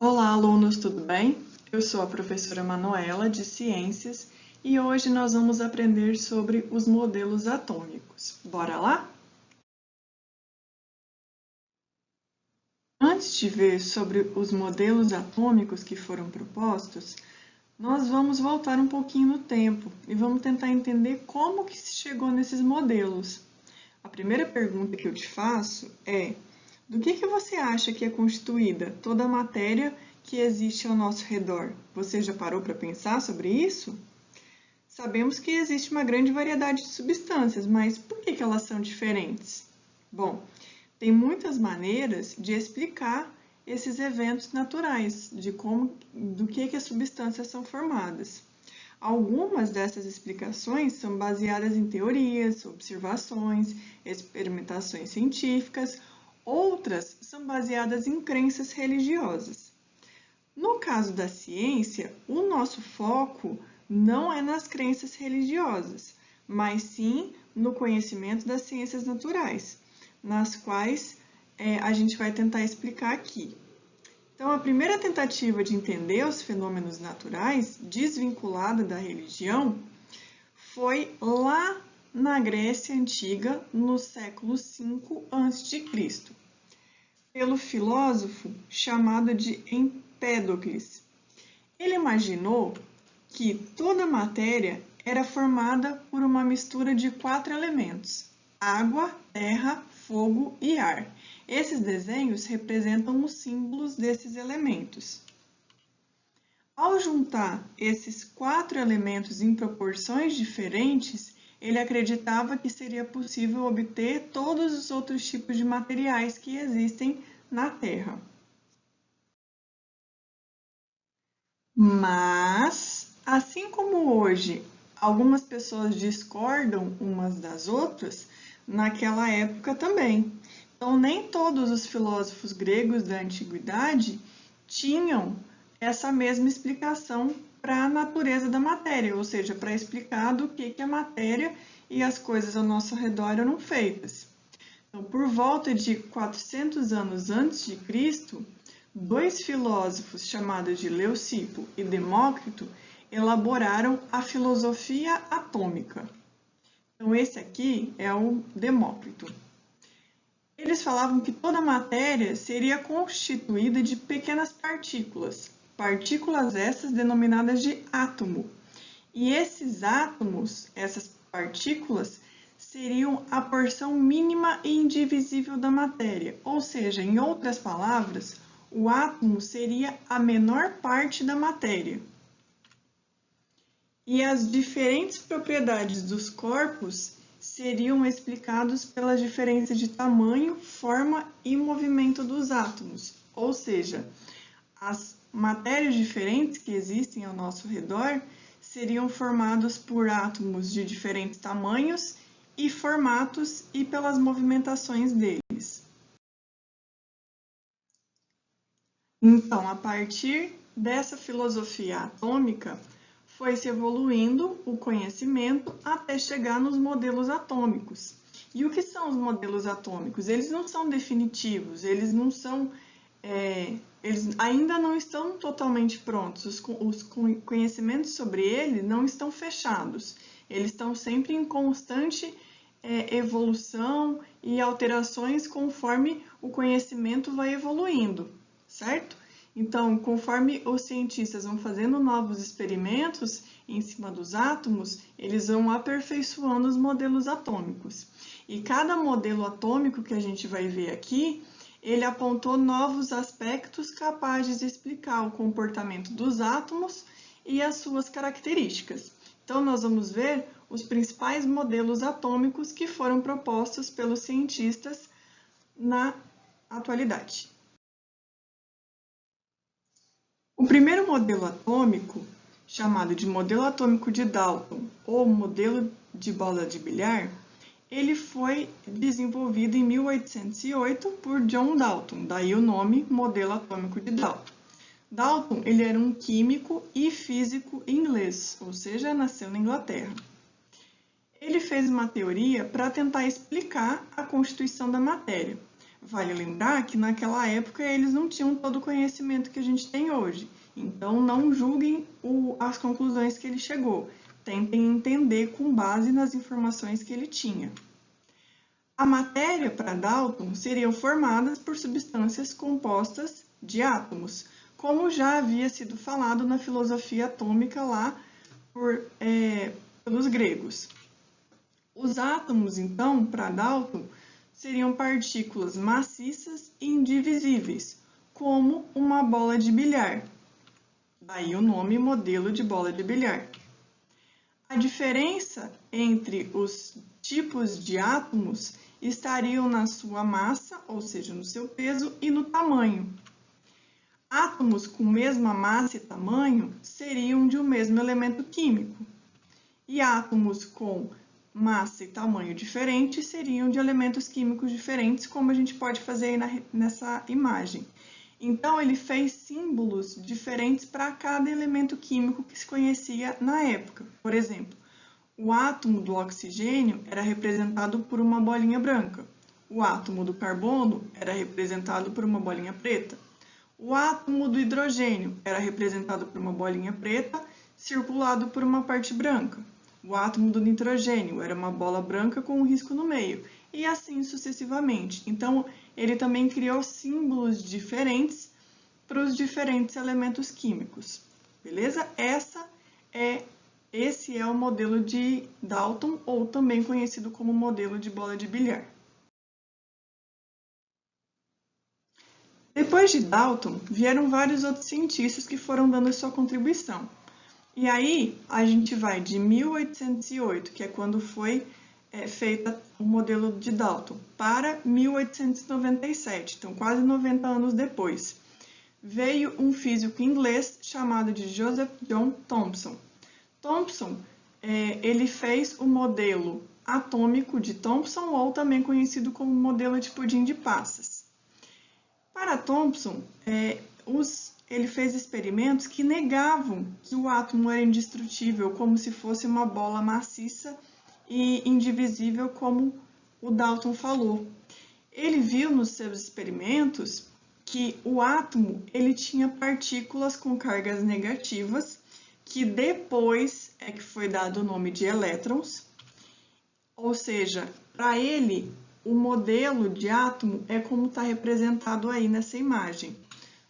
Olá, alunos, tudo bem? Eu sou a professora Manuela, de Ciências, e hoje nós vamos aprender sobre os modelos atômicos. Bora lá? Antes de ver sobre os modelos atômicos que foram propostos, nós vamos voltar um pouquinho no tempo e vamos tentar entender como que se chegou nesses modelos. A primeira pergunta que eu te faço é: do que você acha que é constituída toda a matéria que existe ao nosso redor? Você já parou para pensar sobre isso? Sabemos que existe uma grande variedade de substâncias, mas por que elas são diferentes? Bom, tem muitas maneiras de explicar esses eventos naturais, do que as substâncias são formadas. Algumas dessas explicações são baseadas em teorias, observações, experimentações científicas, outras são baseadas em crenças religiosas. No caso da ciência, o nosso foco não é nas crenças religiosas, mas sim no conhecimento das ciências naturais, nas quais a gente vai tentar explicar aqui. Então, a primeira tentativa de entender os fenômenos naturais, desvinculada da religião, foi lá na Grécia Antiga, no século V a.C., pelo filósofo chamado de Empédocles. Ele imaginou que toda matéria era formada por uma mistura de 4 elementos: água, terra, fogo e ar. Esses desenhos representam os símbolos desses elementos. Ao juntar esses 4 elementos em proporções diferentes, ele acreditava que seria possível obter todos os outros tipos de materiais que existem na Terra. Mas, assim como hoje algumas pessoas discordam umas das outras, naquela época também. Então, nem todos os filósofos gregos da antiguidade tinham essa mesma explicação para a natureza da matéria, ou seja, para explicar do que a matéria e as coisas ao nosso redor eram feitas. Então, por volta de 400 anos antes de Cristo, dois filósofos chamados de Leucipo e Demócrito elaboraram a filosofia atômica. Então, esse aqui é o Demócrito. Eles falavam que toda matéria seria constituída de pequenas partículas, partículas essas denominadas de átomo. E esses átomos, essas partículas, seriam a porção mínima e indivisível da matéria, ou seja, em outras palavras, o átomo seria a menor parte da matéria. E as diferentes propriedades dos corpos seriam explicados pelas diferenças de tamanho, forma e movimento dos átomos, ou seja, as matérias diferentes que existem ao nosso redor seriam formados por átomos de diferentes tamanhos e formatos e pelas movimentações deles. Então, a partir dessa filosofia atômica, foi se evoluindo o conhecimento até chegar nos modelos atômicos. E o que são os modelos atômicos? Eles não são definitivos, eles ainda não estão totalmente prontos. Os conhecimentos sobre ele não estão fechados. Eles estão sempre em constante evolução e alterações conforme o conhecimento vai evoluindo, certo? Então, conforme os cientistas vão fazendo novos experimentos em cima dos átomos, eles vão aperfeiçoando os modelos atômicos. E cada modelo atômico que a gente vai ver aqui, ele apontou novos aspectos capazes de explicar o comportamento dos átomos e as suas características. Então, nós vamos ver os principais modelos atômicos que foram propostos pelos cientistas na atualidade. O primeiro modelo atômico, chamado de modelo atômico de Dalton ou modelo de bola de bilhar, ele foi desenvolvido em 1808 por John Dalton, daí o nome modelo atômico de Dalton. Dalton ele era um químico e físico inglês, ou seja, nasceu na Inglaterra. Ele fez uma teoria para tentar explicar a constituição da matéria, Vale lembrar que naquela época eles não tinham todo o conhecimento que a gente tem hoje. Então, não julguem as conclusões que ele chegou. Tentem entender com base nas informações que ele tinha. A matéria para Dalton seriam formadas por substâncias compostas de átomos, como já havia sido falado na filosofia atômica lá pelos gregos. Os átomos, então, para Dalton, seriam partículas maciças e indivisíveis, como uma bola de bilhar. Daí o nome modelo de bola de bilhar. A diferença entre os tipos de átomos estariam na sua massa, ou seja, no seu peso, e no tamanho. Átomos com mesma massa e tamanho seriam de um mesmo elemento químico, e átomos com massa e tamanho diferentes seriam de elementos químicos diferentes, como a gente pode fazer aí nessa imagem. Então, ele fez símbolos diferentes para cada elemento químico que se conhecia na época. Por exemplo, o átomo do oxigênio era representado por uma bolinha branca. O átomo do carbono era representado por uma bolinha preta. O átomo do hidrogênio era representado por uma bolinha preta, circulado por uma parte branca. O átomo do nitrogênio era uma bola branca com um risco no meio, e assim sucessivamente. Então, ele também criou símbolos diferentes para os diferentes elementos químicos. Beleza? Esse é o modelo de Dalton, ou também conhecido como modelo de bola de bilhar. Depois de Dalton, vieram vários outros cientistas que foram dando a sua contribuição. E aí, a gente vai de 1808, que é quando foi feita o modelo de Dalton, para 1897, então quase 90 anos depois. Veio um físico inglês chamado de Joseph John Thomson. Thomson, ele fez o modelo atômico de Thomson, ou também conhecido como modelo de pudim de passas. Para Thomson, ele fez experimentos que negavam que o átomo era indestrutível, como se fosse uma bola maciça e indivisível, como o Dalton falou. Ele viu nos seus experimentos que o átomo ele tinha partículas com cargas negativas, que depois é que foi dado o nome de elétrons, ou seja, para ele, o modelo de átomo é como está representado aí nessa imagem,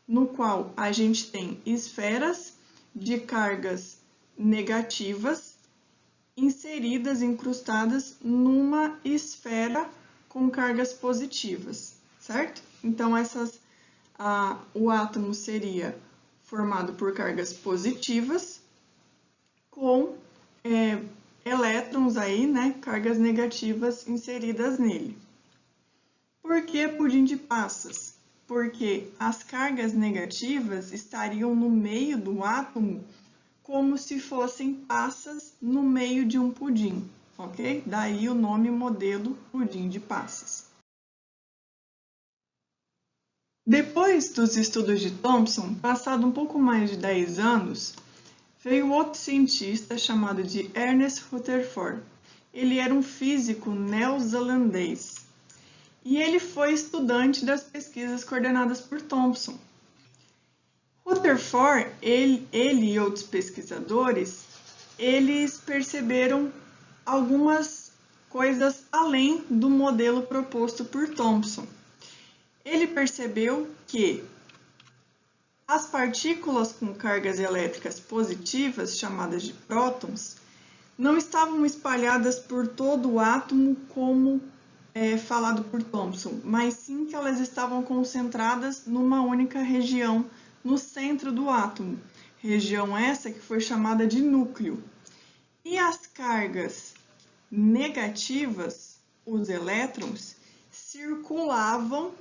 no qual a gente tem esferas de cargas negativas inseridas, incrustadas numa esfera com cargas positivas, certo? Então, o átomo seria formado por cargas positivas com elétrons aí, né, cargas negativas inseridas nele. Por que pudim de passas? Porque as cargas negativas estariam no meio do átomo como se fossem passas no meio de um pudim, ok? Daí o nome modelo pudim de passas. Depois dos estudos de Thomson, passado um pouco mais de 10 anos, veio outro cientista chamado de Ernest Rutherford. Ele era um físico neozelandês e ele foi estudante das pesquisas coordenadas por Thomson. Rutherford, ele e outros pesquisadores, eles perceberam algumas coisas além do modelo proposto por Thomson. Ele percebeu que as partículas com cargas elétricas positivas, chamadas de prótons, não estavam espalhadas por todo o átomo como falado por Thomson, mas sim que elas estavam concentradas numa única região no centro do átomo, região essa que foi chamada de núcleo. E as cargas negativas, os elétrons, circulavam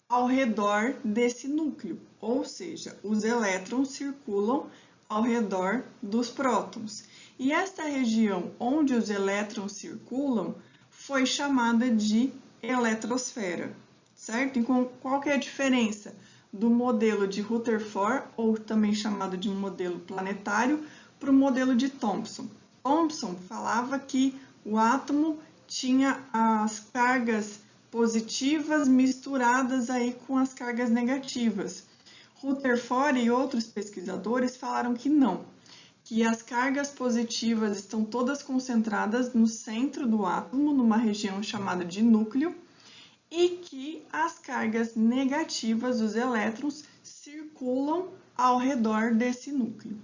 ao redor desse núcleo, ou seja, os elétrons circulam ao redor dos prótons. E esta região onde os elétrons circulam foi chamada de eletrosfera, certo? Então, qual que é a diferença do modelo de Rutherford, ou também chamado de modelo planetário, para o modelo de Thomson? Thomson falava que o átomo tinha as cargas positivas misturadas aí com as cargas negativas. Rutherford e outros pesquisadores falaram que não, que as cargas positivas estão todas concentradas no centro do átomo, numa região chamada de núcleo, e que as cargas negativas, os elétrons, circulam ao redor desse núcleo.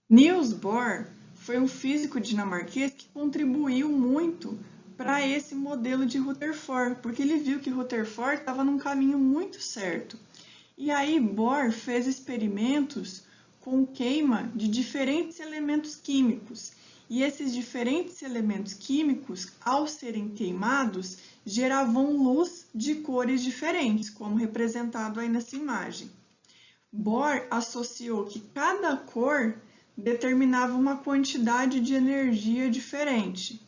Niels Bohr foi um físico dinamarquês que contribuiu muito para esse modelo de Rutherford, porque ele viu que Rutherford estava num caminho muito certo. E aí Bohr fez experimentos com queima de diferentes elementos químicos. E esses diferentes elementos químicos, ao serem queimados, geravam luz de cores diferentes, como representado aí nessa imagem. Bohr associou que cada cor determinava uma quantidade de energia diferente.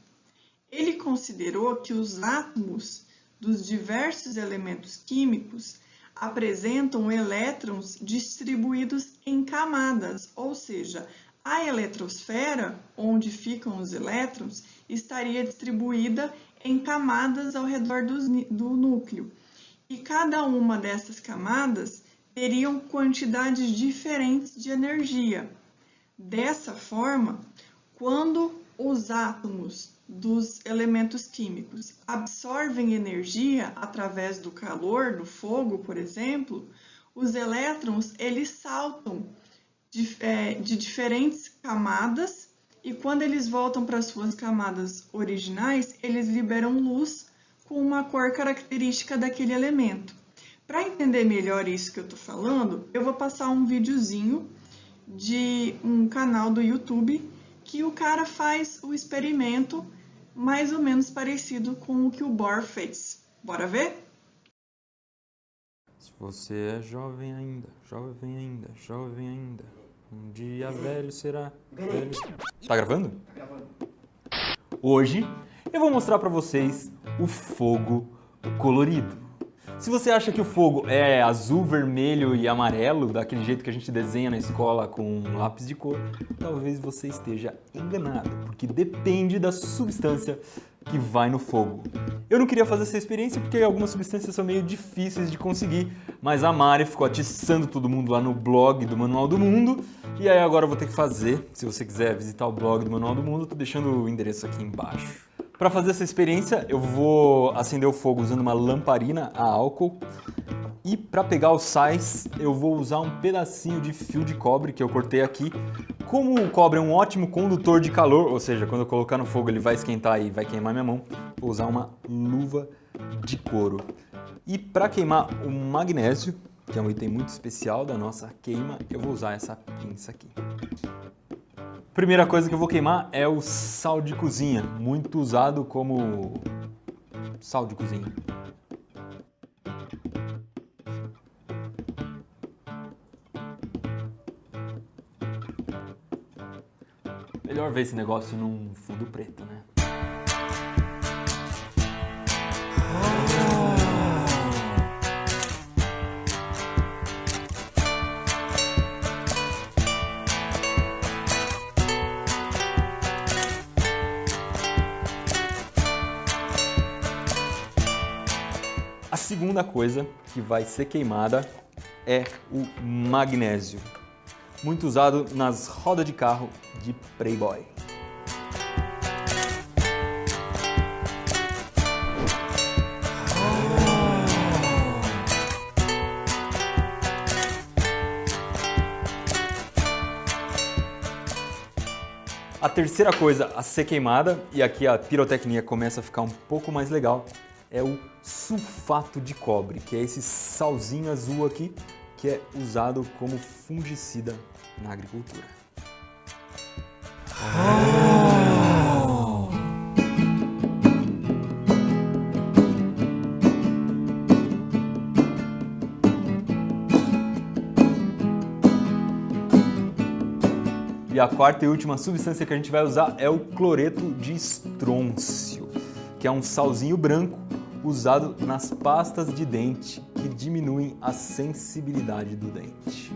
Ele considerou que os átomos dos diversos elementos químicos apresentam elétrons distribuídos em camadas, ou seja, a eletrosfera, onde ficam os elétrons, estaria distribuída em camadas ao redor do núcleo. E cada uma dessas camadas teriam quantidades diferentes de energia. Dessa forma, quando os átomos dos elementos químicos absorvem energia através do calor, do fogo, por exemplo, os elétrons eles saltam de diferentes camadas e quando eles voltam para suas camadas originais, eles liberam luz com uma cor característica daquele elemento. Para entender melhor isso que eu estou falando, eu vou passar um videozinho de um canal do YouTube que o cara faz o experimento mais ou menos parecido com o que o Bohr fez. Bora ver? Se você é jovem ainda, jovem ainda, jovem ainda, um dia velho será velho. Tá gravando? Tá gravando. Hoje eu vou mostrar pra vocês o fogo colorido. Se você acha que o fogo é azul, vermelho e amarelo, daquele jeito que a gente desenha na escola com lápis de cor, talvez você esteja enganado, porque depende da substância que vai no fogo. Eu não queria fazer essa experiência porque algumas substâncias são meio difíceis de conseguir, mas a Mari ficou atiçando todo mundo lá no blog do Manual do Mundo, e aí agora eu vou ter que fazer. Se você quiser visitar o blog do Manual do Mundo, eu tô deixando o endereço aqui embaixo. Para fazer essa experiência, eu vou acender o fogo usando uma lamparina a álcool. E para pegar os sais, eu vou usar um pedacinho de fio de cobre que eu cortei aqui. Como o cobre é um ótimo condutor de calor, ou seja, quando eu colocar no fogo ele vai esquentar e vai queimar minha mão, vou usar uma luva de couro. E para queimar o magnésio, que é um item muito especial da nossa queima, eu vou usar essa pinça aqui. Primeira coisa que eu vou queimar é o sal de cozinha, muito usado como sal de cozinha. Melhor ver esse negócio num fundo preto, né? A segunda coisa que vai ser queimada é o magnésio, muito usado nas rodas de carro de Playboy. A terceira coisa a ser queimada, e aqui a pirotecnia começa a ficar um pouco mais legal, é o sulfato de cobre, que é esse salzinho azul aqui, que é usado como fungicida na agricultura. E a quarta e última substância que a gente vai usar é o cloreto de estrôncio, que é um salzinho branco usado nas pastas de dente que diminuem a sensibilidade do dente.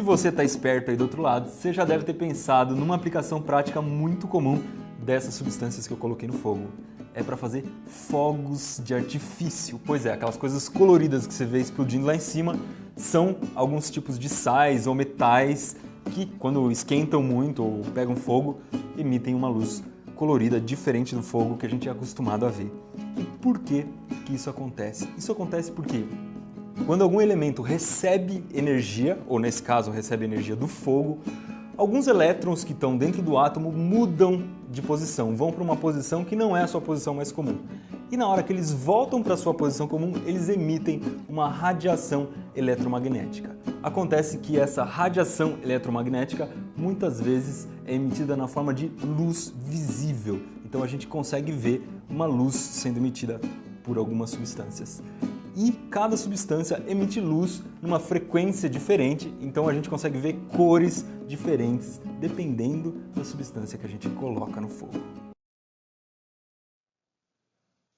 você está esperto aí do outro lado, você já deve ter pensado numa aplicação prática muito comum dessas substâncias que eu coloquei no fogo. É para fazer fogos de artifício. Pois é, aquelas coisas coloridas que você vê explodindo lá em cima são alguns tipos de sais ou metais que, quando esquentam muito ou pegam fogo, emitem uma luz colorida diferente do fogo que a gente é acostumado a ver. E por que isso acontece? Isso acontece porque quando algum elemento recebe energia, ou nesse caso recebe energia do fogo, alguns elétrons que estão dentro do átomo mudam de posição, vão para uma posição que não é a sua posição mais comum. E na hora que eles voltam para a sua posição comum, eles emitem uma radiação eletromagnética. Acontece que essa radiação eletromagnética muitas vezes é emitida na forma de luz visível. Então a gente consegue ver uma luz sendo emitida por algumas substâncias. E cada substância emite luz numa frequência diferente, então a gente consegue ver cores diferentes dependendo da substância que a gente coloca no fogo.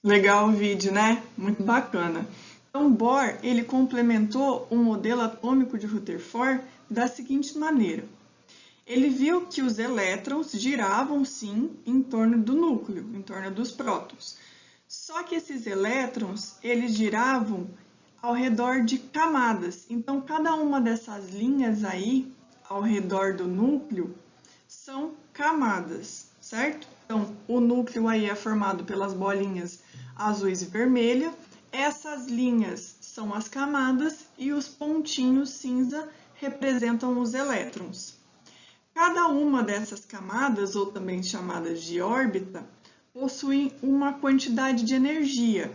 Legal o vídeo, né? Muito bacana. Então, Bohr, ele complementou o modelo atômico de Rutherford da seguinte maneira. Ele viu que os elétrons giravam, sim, em torno do núcleo, em torno dos prótons. Só que esses elétrons, eles giravam ao redor de camadas. Então, cada uma dessas linhas aí, ao redor do núcleo, são camadas, certo? Então, o núcleo aí é formado pelas bolinhas azuis e vermelhas. Essas linhas são as camadas e os pontinhos cinza representam os elétrons. Cada uma dessas camadas, ou também chamadas de órbita, possuem uma quantidade de energia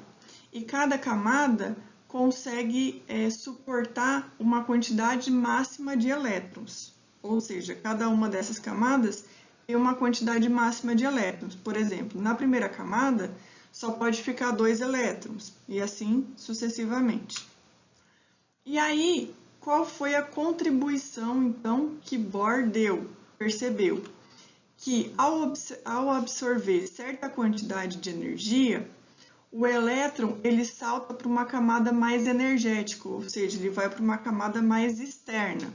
e cada camada consegue suportar uma quantidade máxima de elétrons. Ou seja, cada uma dessas camadas tem uma quantidade máxima de elétrons. Por exemplo, na primeira camada só pode ficar 2 elétrons e assim sucessivamente. E aí, qual foi a contribuição então que Bohr percebeu? Que ao absorver certa quantidade de energia, o elétron ele salta para uma camada mais energética, ou seja, ele vai para uma camada mais externa.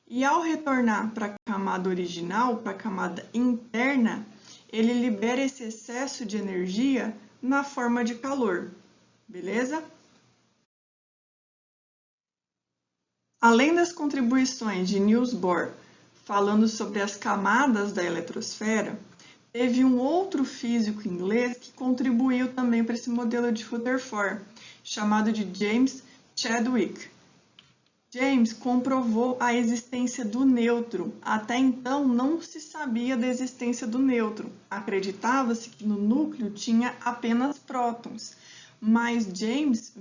E ao retornar para a camada original, para a camada interna, ele libera esse excesso de energia na forma de calor, beleza? Além das contribuições de Niels Bohr, falando sobre as camadas da eletrosfera, teve um outro físico inglês que contribuiu também para esse modelo de Rutherford, chamado de James Chadwick. James comprovou a existência do nêutron. Até então não se sabia da existência do nêutron. Acreditava-se que no núcleo tinha apenas prótons, mas James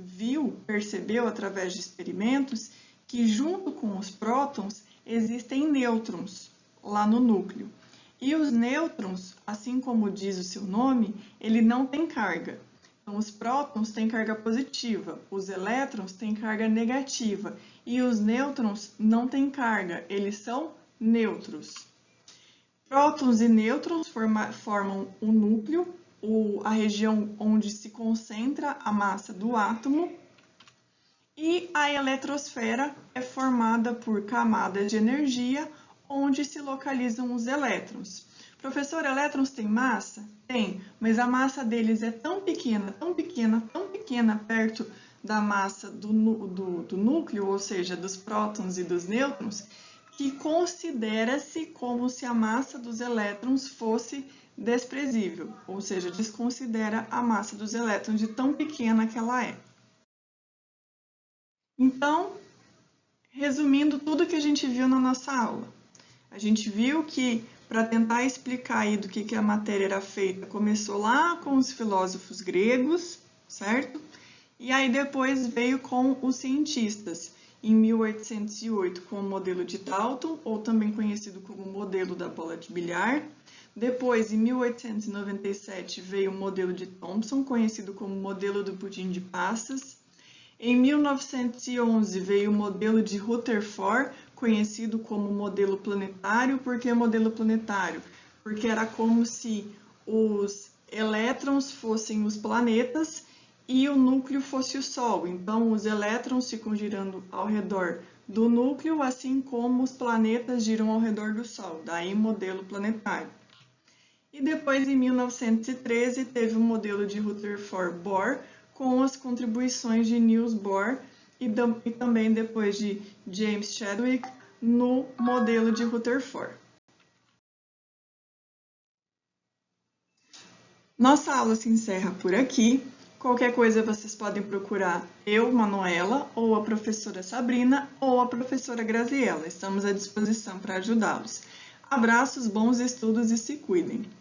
percebeu através de experimentos que junto com os prótons existem nêutrons lá no núcleo. E os nêutrons, assim como diz o seu nome, ele não tem carga. Então, os prótons têm carga positiva, os elétrons têm carga negativa e os nêutrons não têm carga, eles são neutros. Prótons e nêutrons formam o núcleo, a região onde se concentra a massa do átomo. E a eletrosfera é formada por camadas de energia, onde se localizam os elétrons. Professor, elétrons têm massa? Tem, mas a massa deles é tão pequena, tão pequena, tão pequena perto da massa do núcleo, ou seja, dos prótons e dos nêutrons, que considera-se como se a massa dos elétrons fosse desprezível, ou seja, desconsidera a massa dos elétrons de tão pequena que ela é. Então, resumindo tudo que a gente viu na nossa aula, a gente viu que para tentar explicar aí do que a matéria era feita, começou lá com os filósofos gregos, certo? E aí depois veio com os cientistas, em 1808 com o modelo de Dalton, ou também conhecido como modelo da bola de bilhar. Depois, em 1897, veio o modelo de Thomson, conhecido como modelo do pudim de passas. Em 1911 veio o modelo de Rutherford, conhecido como modelo planetário. Por que modelo planetário? Porque era como se os elétrons fossem os planetas e o núcleo fosse o Sol. Então, os elétrons ficam girando ao redor do núcleo, assim como os planetas giram ao redor do Sol, daí modelo planetário. E depois, em 1913, teve o modelo de Rutherford-Bohr, com as contribuições de Niels Bohr e também depois de James Chadwick no modelo de Rutherford. Nossa aula se encerra por aqui. Qualquer coisa vocês podem procurar eu, Manuela, ou a professora Sabrina, ou a professora Graziella. Estamos à disposição para ajudá-los. Abraços, bons estudos e se cuidem!